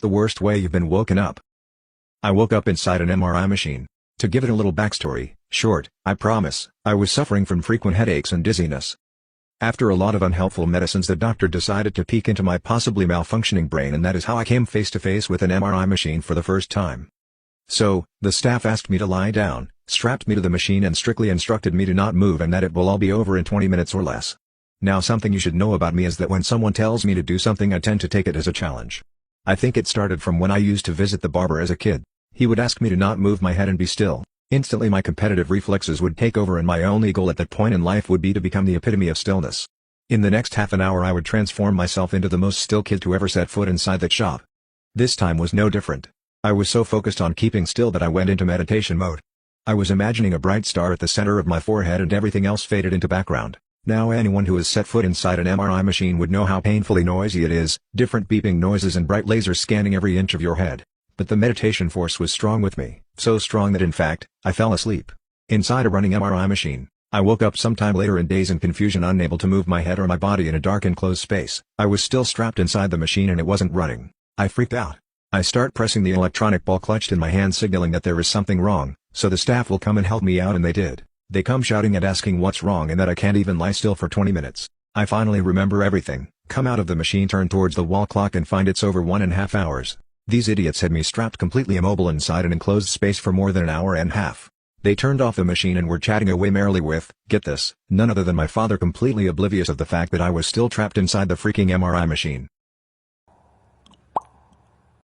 the worst way you've been woken up? I woke up inside an MRI machine. To give it a little backstory, short, I promise, I was suffering from frequent headaches and dizziness. After a lot of unhelpful medicines, the doctor decided to peek into my possibly malfunctioning brain, and that is how I came face to face with an MRI machine for the first time. So, the staff asked me to lie down, strapped me to the machine and strictly instructed me to not move and that it will all be over in 20 minutes or less. Now, something you should know about me is that when someone tells me to do something, I tend to take it as a challenge. I think it started from when I used to visit the barber as a kid. He would ask me to not move my head and be still. Instantly my competitive reflexes would take over, and my only goal at that point in life would be to become the epitome of stillness. In the next half an hour I would transform myself into the most still kid to ever set foot inside that shop. This time was no different. I was so focused on keeping still that I went into meditation mode. I was imagining a bright star at the center of my forehead and everything else faded into background. Now anyone who has set foot inside an MRI machine would know how painfully noisy it is, different beeping noises and bright lasers scanning every inch of your head. But the meditation force was strong with me, so strong that in fact, I fell asleep. Inside a running MRI machine. I woke up sometime later in daze and confusion, unable to move my head or my body in a dark enclosed space. I was still strapped inside the machine and it wasn't running. I freaked out. I start pressing the electronic ball clutched in my hand, signaling that there is something wrong, so the staff will come and help me out, and they did. They come shouting and asking what's wrong and that I can't even lie still for 20 minutes. I finally remember everything, come out of the machine, turn towards the wall clock and find it's over 1.5 hours. These idiots had me strapped completely immobile inside an enclosed space for more than an hour and a half. They turned off the machine and were chatting away merrily with, get this, none other than my father, completely oblivious of the fact that I was still trapped inside the freaking MRI machine.